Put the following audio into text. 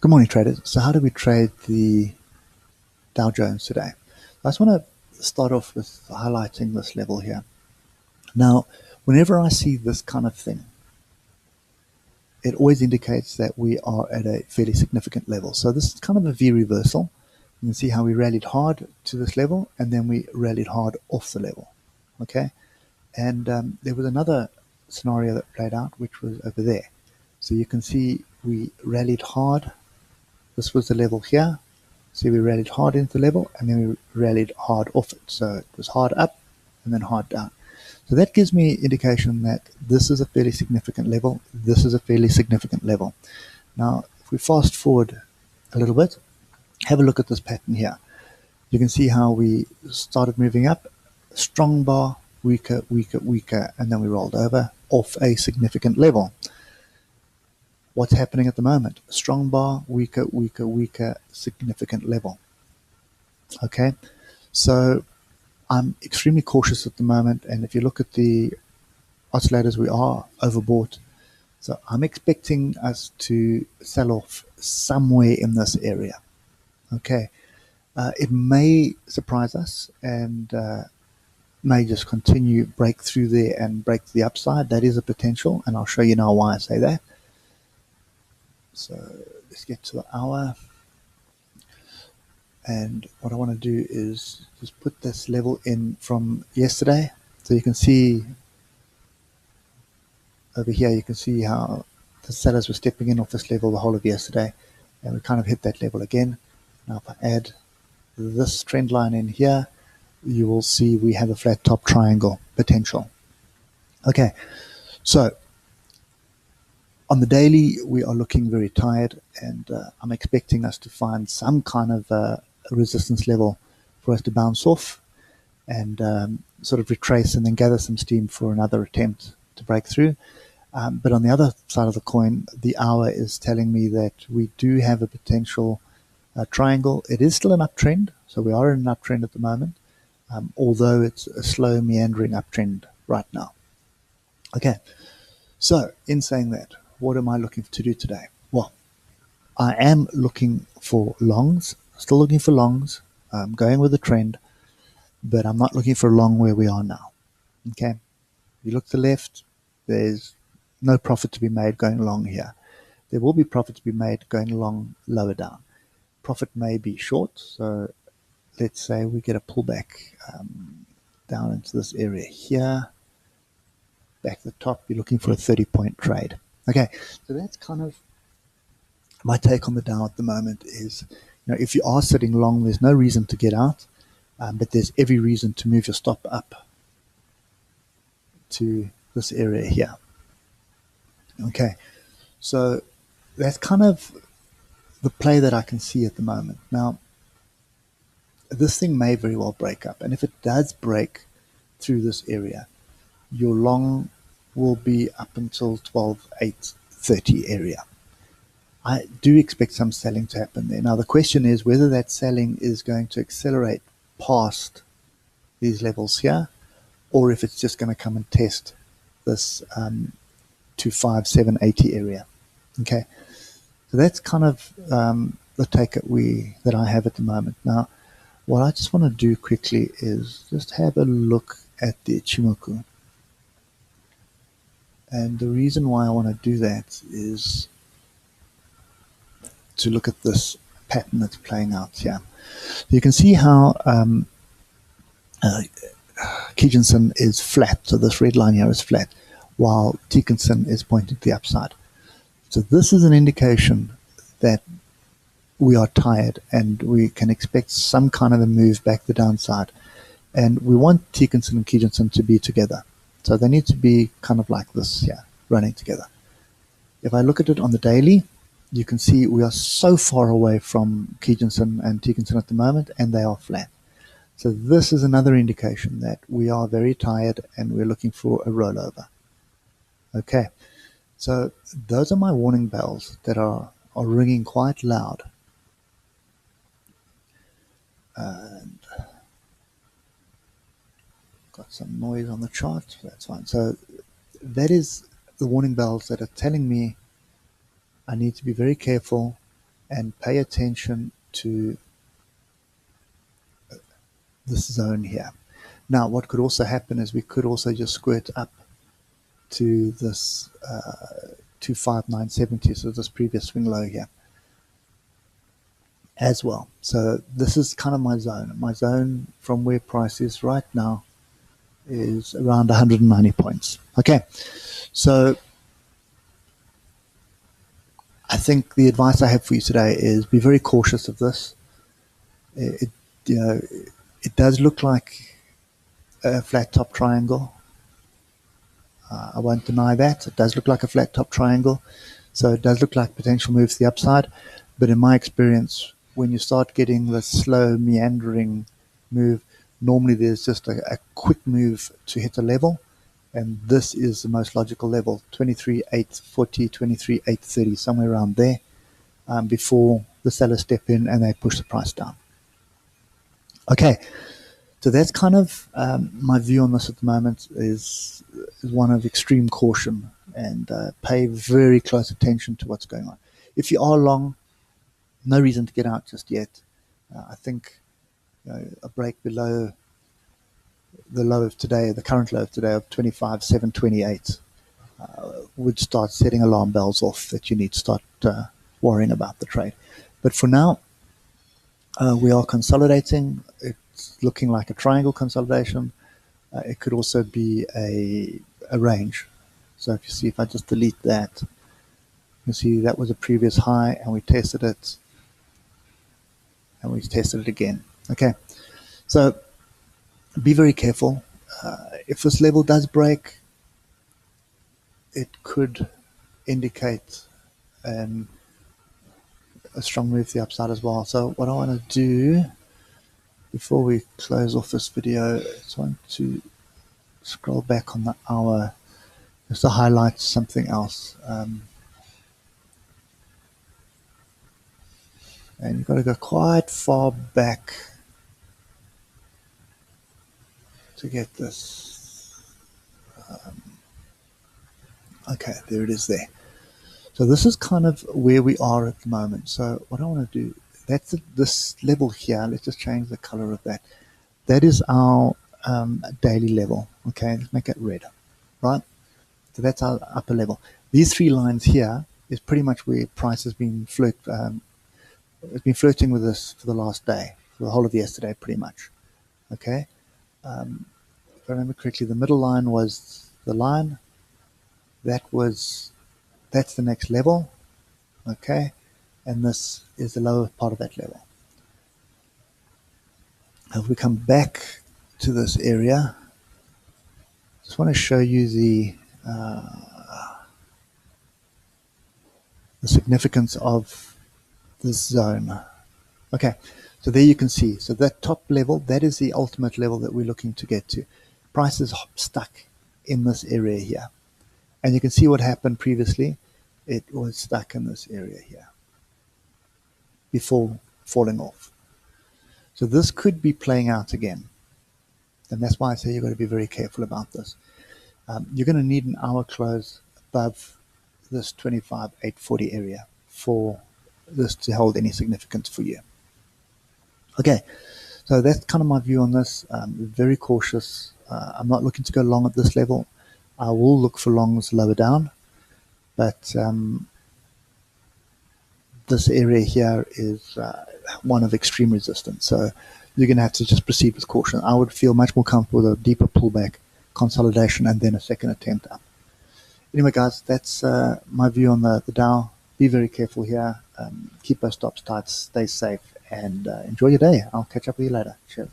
Good morning, traders. So how do we trade the Dow Jones today? I just want to start off with highlighting this level here. Now, whenever I see this kind of thing, it always indicates that we are at a fairly significant level. So this is kind of a V reversal. You can see how we rallied hard to this level and then we rallied hard off the level. Okay, and there was another scenario that played out, which was over there. So you can see we rallied hard. This was the level here. See, we rallied hard into the level and then we rallied hard off it. So it was hard up and then hard down. So that gives me indication that this is a fairly significant level. This is a fairly significant level. Now, if we fast forward a little bit, have a look at this pattern here. You can see how we started moving up, strong bar, weaker, weaker, weaker, and then we rolled over off a significant level. What's happening at the moment? Strong bar, weaker, weaker, weaker, significant level. Okay, so I'm extremely cautious at the moment, and if you look at the oscillators, we are overbought. So I'm expecting us to sell off somewhere in this area. Okay, it may surprise us and may just continue break through there and break to the upside. That is a potential, and I'll show you now why I say that. So let's get to the hour. And what I want to do is just put this level in from yesterday. So you can see over here, you can see how the sellers were stepping in off this level the whole of yesterday. And we kind of hit that level again. Now if I add this trend line in here, you will see we have a flat top triangle potential. Okay, so on the daily, we are looking very tired, and I'm expecting us to find some kind of a resistance level for us to bounce off and sort of retrace and then gather some steam for another attempt to break through. But on the other side of the coin, the hour is telling me that we do have a potential triangle. It is still an uptrend, so we are in an uptrend at the moment, although it's a slow meandering uptrend right now. Okay, so in saying that, what am I looking to do today? Well, I am looking for longs, still looking for longs, going with the trend, but I'm not looking for a long where we are now. Okay, if you look to the left, there's no profit to be made going long here. There will be profit to be made going long lower down. Profit may be short, so let's say we get a pullback down into this area here. Back at the top, you're looking for a 30-point trade. Okay, so that's kind of my take on the Dow at the moment is, if you are sitting long, there's no reason to get out, but there's every reason to move your stop up to this area here. Okay, so that's kind of the play that I can see at the moment. Now, this thing may very well break up, and if it does break through this area, your long will be up until 12,830 area. I do expect some selling to happen there. Now the question is whether that selling is going to accelerate past these levels here, or if it's just going to come and test this 25780 area. Okay, so that's kind of the take that I have at the moment. Now, what I just want to do quickly is just have a look at the ichimoku. And the reason why I want to do that is to look at this pattern that's playing out here. You can see how Kijun-sen is flat, so this red line here is flat, while Tenkan-sen is pointing to the upside. So this is an indication that we are tired and we can expect some kind of a move back the downside. And we want Tenkan-sen and Kijun-sen to be together. So they need to be kind of like this here, running together. If I look at it on the daily, you can see we are so far away from Kijun-sen and Tenkan-sen at the moment, and they are flat. So this is another indication that we are very tired and we're looking for a rollover. Okay, so those are my warning bells that are ringing quite loud. And got some noise on the chart, that's fine. So that is the warning bells that are telling me I need to be very careful and pay attention to this zone here. Now, what could also happen is we could also just squirt up to this 25970, so this previous swing low here as well. So this is kind of my zone. My zone from where price is right now is around 190 points. Okay, so I think the advice I have for you today is be very cautious of this. It does look like a flat top triangle. I won't deny that. It does look like a flat top triangle. So it does look like potential move to the upside. But in my experience, when you start getting the slow meandering move, normally there's just a quick move to hit a level. And this is the most logical level, 23,840, 23,830, somewhere around there, before the sellers step in and they push the price down. Okay, so that's kind of my view on this at the moment is one of extreme caution, and pay very close attention to what's going on. If you are long, no reason to get out just yet. I think a break below the low of today, the current low of today of 25,728, would start setting alarm bells off that you need to start worrying about the trade. But for now, we are consolidating. It's looking like a triangle consolidation. It could also be a range. So if you see, if I just delete that, you see that was a previous high, and we tested it, and we tested it again. Okay, so be very careful. If this level does break, it could indicate a strong move to the upside as well. So what I want to do before we close off this video is I want to scroll back on the hour just to highlight something else. And you've got to go quite far back to get this. Okay, there it is there. So this is kind of where we are at the moment. So what I want to do, that's this level here. Let's just change the color of that. That is our daily level. Okay, let's make it red, right? So that's our upper level. These three lines here is pretty much where price has been flirting with us for the last day, for the whole of yesterday, pretty much. Okay, if I remember correctly, the middle line was the line. That's the next level. Okay, and this is the lower part of that level. If we come back to this area, just want to show you the significance of this zone. Okay, so there you can see. So that top level, that is the ultimate level that we're looking to get to. Price is stuck in this area here. And you can see what happened previously. It was stuck in this area here before falling off. So this could be playing out again. And that's why I say you've got to be very careful about this. You're going to need an hour close above this 25,840 area for this to hold any significance for you. Okay, so that's kind of my view on this. Very cautious. I'm not looking to go long at this level. I will look for longs lower down, but this area here is one of extreme resistance. So you're going to have to just proceed with caution. I would feel much more comfortable with a deeper pullback, consolidation, and then a second attempt up. Anyway, guys, that's my view on the Dow. Be very careful here. Keep those stops tight, stay safe, and enjoy your day. I'll catch up with you later. Cheers.